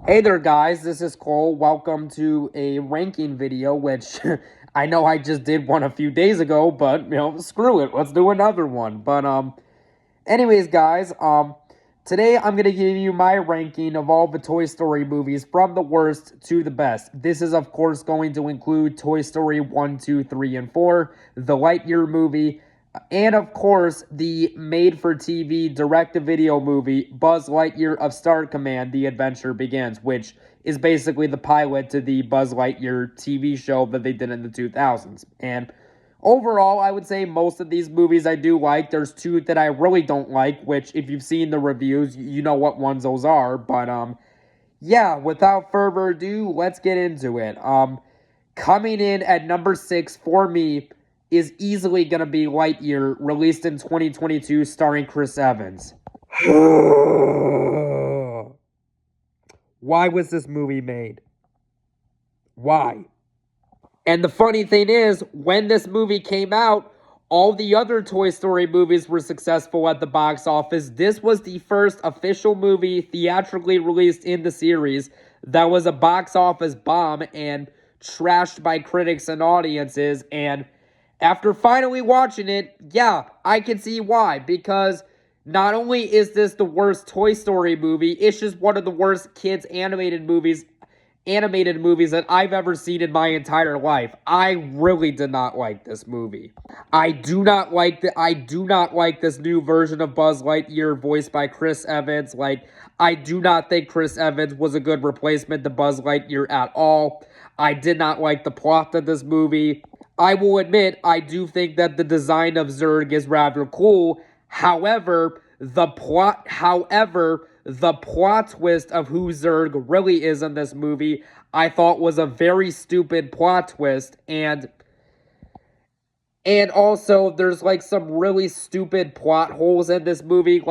Hey there, guys. This is Cole. Welcome to a ranking video, which I know I just did one a few days ago, but screw it. Let's do another one. Anyways, guys, today I'm gonna give you my ranking of all the Toy Story movies from the worst to the best. This is, of course, going to include Toy Story 1, 2, 3, and 4, the Lightyear movie, and of course, the made-for-TV direct-to-video movie Buzz Lightyear of Star Command: The Adventure Begins, which is basically the pilot to the Buzz Lightyear TV show that they did in the 2000s. And overall, I would say most of these movies I do like. There's two that I really don't like, which if you've seen the reviews, you know what ones those are. Yeah, without further ado, let's get into it. Coming in at number 6 for me is easily going to be Lightyear, released in 2022, starring Chris Evans. Why was this movie made? Why? And the funny thing is, when this movie came out, all the other Toy Story movies were successful at the box office. This was the first official movie theatrically released in the series that was a box office bomb and trashed by critics and audiences. And after finally watching it, yeah, I can see why. Because not only is this the worst Toy Story movie, it's just one of the worst kids animated movies that I've ever seen in my entire life. I really did not like this movie. I do not like this new version of Buzz Lightyear voiced by Chris Evans. I do not think Chris Evans was a good replacement to Buzz Lightyear at all. I did not like the plot of this movie. I will admit, I do think that the design of Zurg is rather cool. However, the plot twist of who Zurg really is in this movie, I thought was a very stupid plot twist. And also, there's some really stupid plot holes in this movie.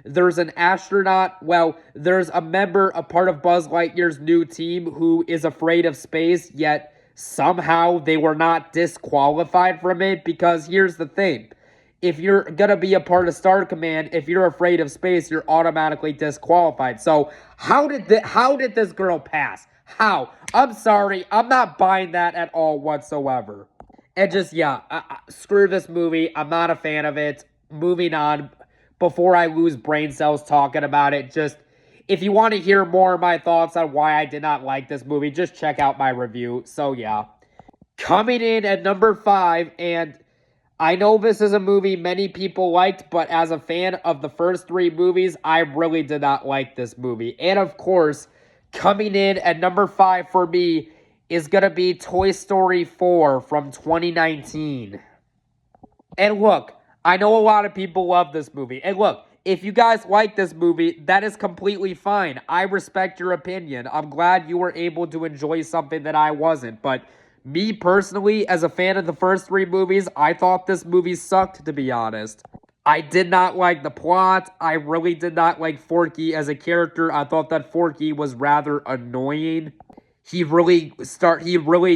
There's an astronaut, there's a part of Buzz Lightyear's new team who is afraid of space, yet somehow they were not disqualified from it. Because here's the thing. If you're going to be a part of Star Command, if you're afraid of space, you're automatically disqualified. So how did this girl pass? How? I'm sorry. I'm not buying that at all whatsoever. And screw this movie. I'm not a fan of it. Moving on. Before I lose brain cells talking about it, if you want to hear more of my thoughts on why I did not like this movie, just check out my review. So yeah. Coming in at number 5, and I know this is a movie many people liked, but as a fan of the first 3 movies, I really did not like this movie. And of course, coming in at number 5 for me is going to be Toy Story 4 from 2019. And look, I know a lot of people love this movie. And look, if you guys like this movie, that is completely fine. I respect your opinion. I'm glad you were able to enjoy something that I wasn't. But me personally, as a fan of the first 3 movies, I thought this movie sucked, to be honest. I did not like the plot. I really did not like Forky as a character. I thought that Forky was rather annoying. He really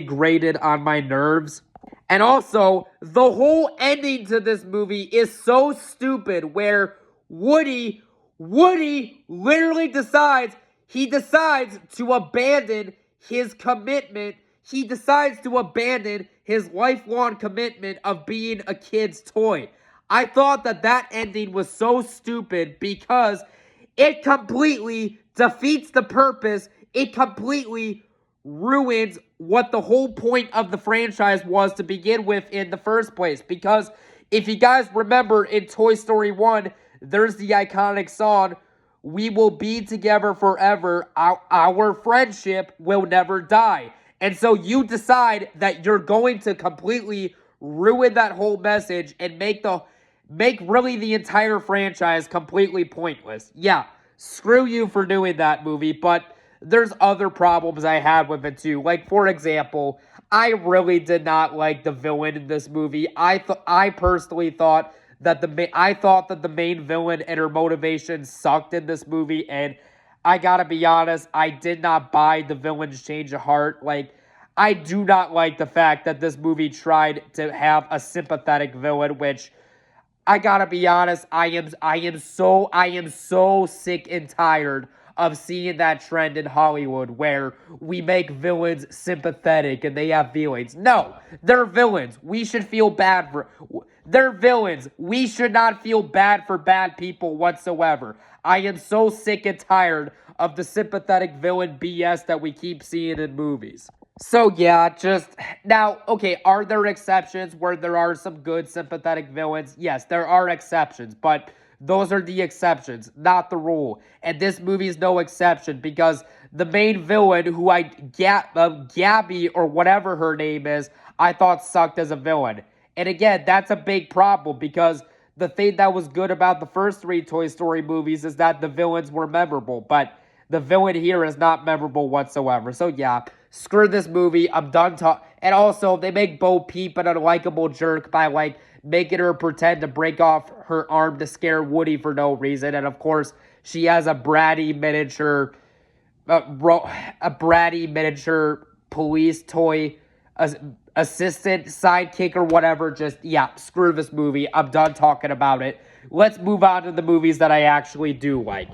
grated on my nerves. And also, the whole ending to this movie is so stupid, where Woody literally decides to abandon his commitment. He decides to abandon his lifelong commitment of being a kid's toy. I thought that ending was so stupid because it completely defeats the purpose. It completely ruins what the whole point of the franchise was to begin with in the first place. Because if you guys remember, in Toy Story 1, there's the iconic song, "We will be together forever, our friendship will never die." And so you decide that you're going to completely ruin that whole message and make really the entire franchise completely pointless. Yeah, screw you for doing that, movie, but there's other problems I had with it too. For example, I really did not like the villain in this movie. I personally thought that the main villain and her motivation sucked in this movie, and I gotta be honest, I did not buy the villain's change of heart. I do not like the fact that this movie tried to have a sympathetic villain, which I gotta be honest, I am so sick and tired of seeing that trend in Hollywood where we make villains sympathetic and they have feelings. No, they're villains. We should feel bad for... They're villains. We should not feel bad for bad people whatsoever. I am so sick and tired of the sympathetic villain BS that we keep seeing in movies. So yeah, just now, okay, are there exceptions where there are some good sympathetic villains? Yes, there are exceptions, but those are the exceptions, not the rule. And this movie is no exception because the main villain, who Gabby or whatever her name is, I thought sucked as a villain. And again, that's a big problem because the thing that was good about the first three Toy Story movies is that the villains were memorable, but the villain here is not memorable whatsoever. So yeah, screw this movie. I'm done talking. And also, they make Bo Peep an unlikable jerk by, like, making her pretend to break off her arm to scare Woody for no reason. And of course, she has a bratty miniature police toy assistant, sidekick, or whatever. Just, yeah, screw this movie. I'm done talking about it. Let's move on to the movies that I actually do like.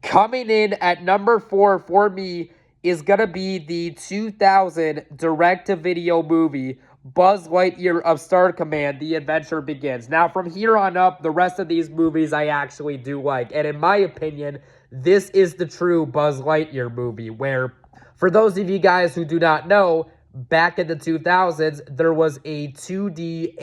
Coming in at number 4 for me is going to be the 2000 direct-to-video movie Buzz Lightyear of Star Command, The Adventure Begins. Now, from here on up, the rest of these movies I actually do like. And in my opinion, this is the true Buzz Lightyear movie, where, for those of you guys who do not know, back in the 2000s, there was a 2D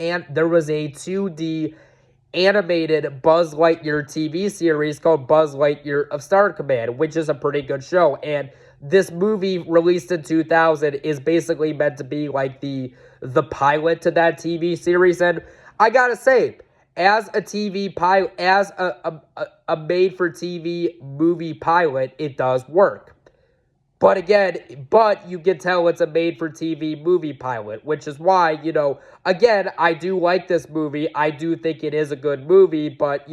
animated Buzz Lightyear TV series called Buzz Lightyear of Star Command, which is a pretty good show. And this movie, released in 2000, is basically meant to be like the pilot to that TV series. And I gotta say, as a TV pilot, as a made-for-TV movie pilot, it does work. But again, you can tell it's a made-for-TV movie pilot, which is why, again, I do like this movie. I do think it is a good movie, but,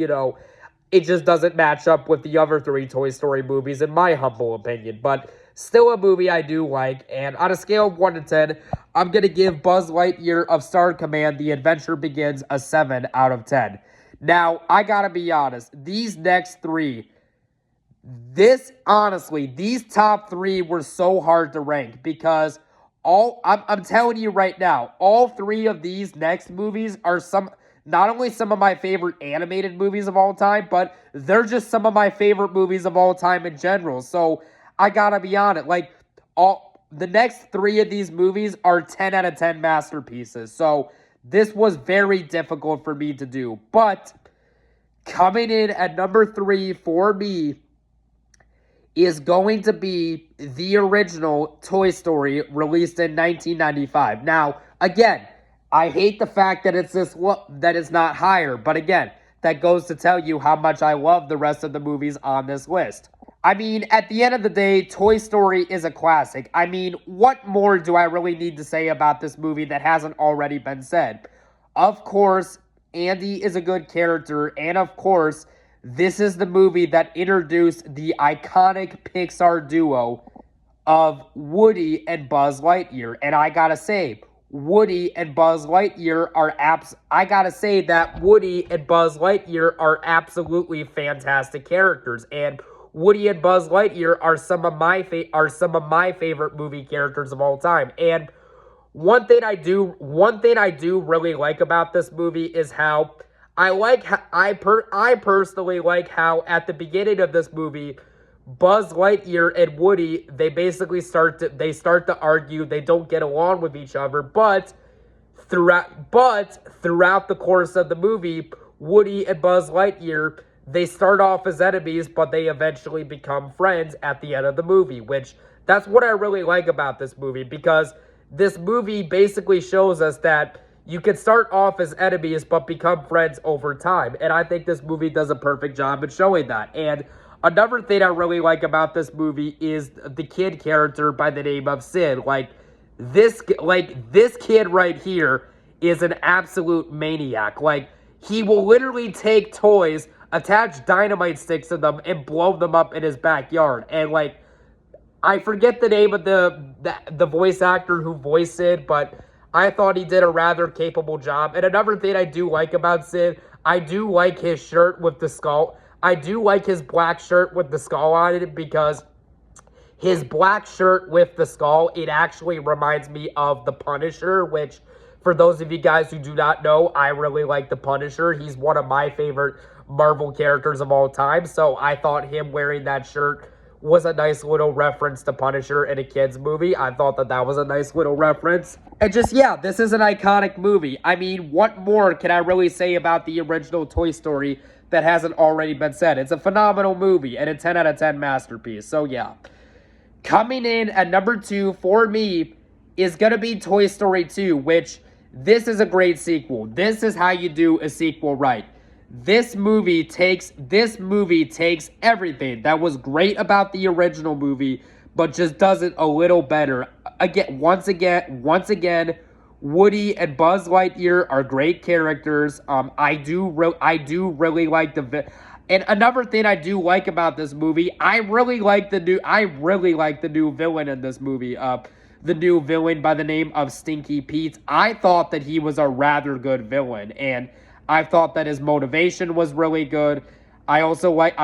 it just doesn't match up with the other three Toy Story movies, in my humble opinion. But still a movie I do like, and on a scale of 1 to 10, I'm going to give Buzz Lightyear of Star Command, The Adventure Begins, a 7 out of 10. Now, I gotta be honest, these next three... these top three were so hard to rank because I'm telling you right now, all three of these next movies are not only some of my favorite animated movies of all time, but they're just some of my favorite movies of all time in general. So I gotta be honest, the next three of these movies are 10 out of 10 masterpieces. So this was very difficult for me to do. But coming in at number 3 for me is going to be the original Toy Story, released in 1995. Now, again, I hate the fact that that it's not higher, but again, that goes to tell you how much I love the rest of the movies on this list. I mean, at the end of the day, Toy Story is a classic. I mean, what more do I really need to say about this movie that hasn't already been said? Of course, Andy is a good character, and of course, this is the movie that introduced the iconic Pixar duo of Woody and Buzz Lightyear. And I gotta say, Woody and Buzz Lightyear are absolutely fantastic characters. And Woody and Buzz Lightyear are some of my favorite movie characters of all time. And one thing I do really like about this movie is how I personally like how at the beginning of this movie, Buzz Lightyear and Woody, they basically start to argue. They don't get along with each other, but throughout the course of the movie, Woody and Buzz Lightyear, they start off as enemies, but they eventually become friends at the end of the movie, which that's what I really like about this movie, because this movie basically shows us that you can start off as enemies, but become friends over time. And I think this movie does a perfect job at showing that. And another thing I really like about this movie is the kid character by the name of Sid. This kid right here is an absolute maniac. He will literally take toys, attach dynamite sticks to them, and blow them up in his backyard. And I forget the name of the voice actor who voiced Sid, but I thought he did a rather capable job. And another thing I do like about Sid, I do like his shirt with the skull. I do like his black shirt with the skull on it because his black shirt with the skull, it actually reminds me of the Punisher, which, for those of you guys who do not know, I really like the Punisher. He's one of my favorite Marvel characters of all time, so I thought him wearing that shirt was a nice little reference to Punisher in a kid's movie. I thought that that was a nice little reference. And just, yeah, this is an iconic movie. I mean, what more can I really say about the original Toy Story that hasn't already been said? It's a phenomenal movie and a 10 out of 10 masterpiece. So, yeah. Coming in at number 2 for me is going to be Toy Story 2, which this is a great sequel. This is how you do a sequel right. This movie takes everything that was great about the original movie, but just does it a little better. Once again, Woody and Buzz Lightyear are great characters. I do really like and another thing I do like about this movie, I really like the new villain in this movie. The new villain by the name of Stinky Pete. I thought that he was a rather good villain, and I thought that his motivation was really good. I also like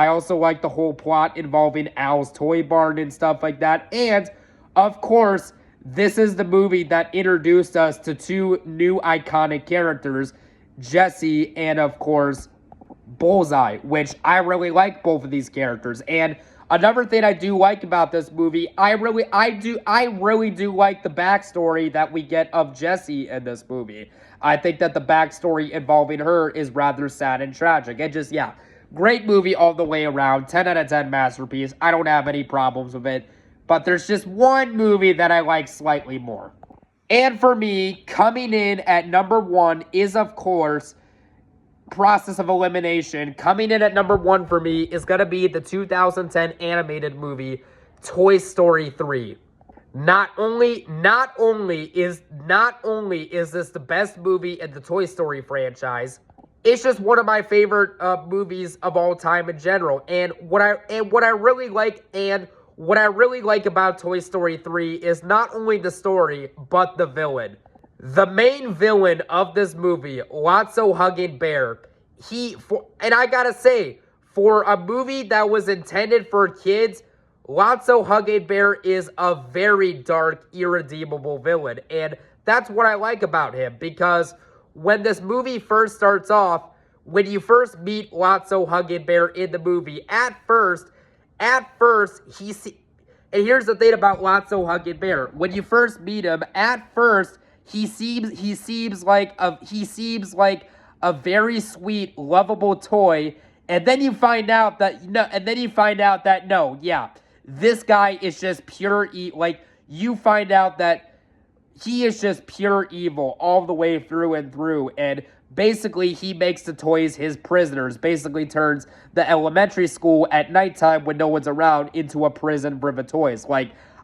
the whole plot involving Al's Toy Barn and stuff like that. And of course, this is the movie that introduced us to 2 new iconic characters, Jessie and of course Bullseye, which I really like both of these characters. And another thing I do like about this movie, I really do like the backstory that we get of Jessie in this movie. I think that the backstory involving her is rather sad and tragic. And just, yeah, great movie all the way around. 10 out of 10 masterpiece. I don't have any problems with it. But there's just one movie that I like slightly more. And for me, coming in at number 1 is, of course, process of elimination. Coming in at number 1 for me is going to be the 2010 animated movie Toy Story 3. Not only is this the best movie in the Toy Story franchise, it's just one of my favorite movies of all time in general. And what I really like about Toy Story 3 is not only the story but the villain. The main villain of this movie, Lotso Hugging Bear, and I gotta say, for a movie that was intended for kids, Lotso Hugging Bear is a very dark, irredeemable villain. And that's what I like about him, because when this movie first starts off, when you first meet Lotso Hugging Bear in the movie, at first, and here's the thing about Lotso Hugging Bear. When you first meet him, at first, he seems like a very sweet, lovable toy, and then you find out that no, this guy is just pure you find out that he is just pure evil all the way through and through, and basically he makes the toys his prisoners, basically turns the elementary school at nighttime when no one's around into a prison for the toys.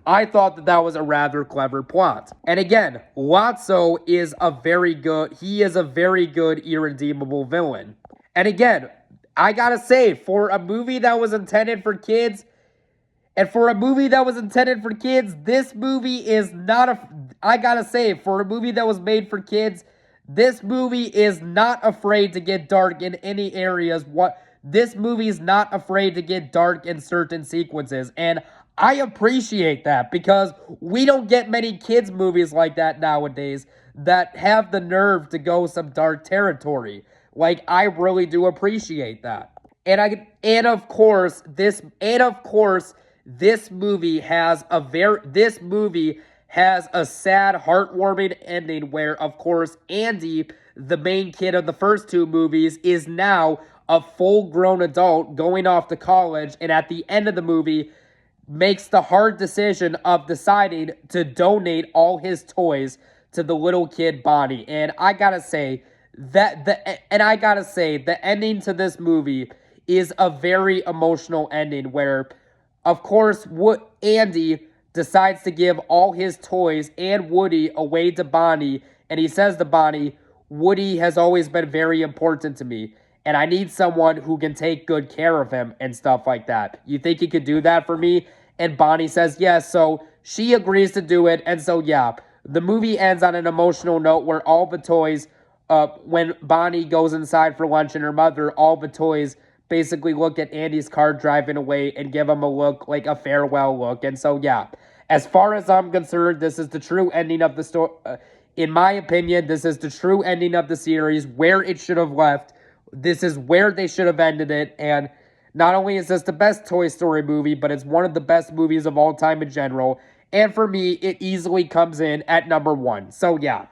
I thought that was a rather clever plot. And again, Lotso is a very good irredeemable villain. And again, I gotta say, for a movie that was intended for kids, this movie is not I gotta say, for a movie that was made for kids, this movie is not afraid to get dark in any areas. This movie is not afraid to get dark in certain sequences, and I appreciate that, because we don't get many kids movies like that nowadays that have the nerve to go some dark territory. I really do appreciate that. And of course, this movie has a sad, heartwarming ending where, of course, Andy, the main kid of the first 2 movies, is now a full-grown adult going off to college, and at the end of the movie makes the hard decision of deciding to donate all his toys to the little kid Bonnie. And I gotta say the ending to this movie is a very emotional ending where, of course, Andy decides to give all his toys and Woody away to Bonnie, and he says to Bonnie, "Woody has always been very important to me, and I need someone who can take good care of him," and stuff like that. "You think you could do that for me?" And Bonnie says yes, so she agrees to do it, and so yeah, the movie ends on an emotional note where all the toys, when Bonnie goes inside for lunch and her mother, all the toys basically look at Andy's car driving away and give him a look, like a farewell look. And so, yeah, as far as I'm concerned, this is the true ending of the story. In my opinion, this is the true ending of the series, where it should have left. This is where they should have ended it. And not only is this the best Toy Story movie, but it's one of the best movies of all time in general. And for me, it easily comes in at number 1. So, yeah.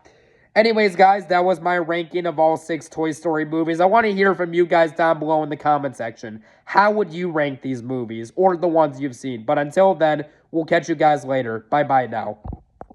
Anyways, guys, that was my ranking of all 6 Toy Story movies. I want to hear from you guys down below in the comment section. How would you rank these movies, or the ones you've seen? But until then, we'll catch you guys later. Bye-bye now.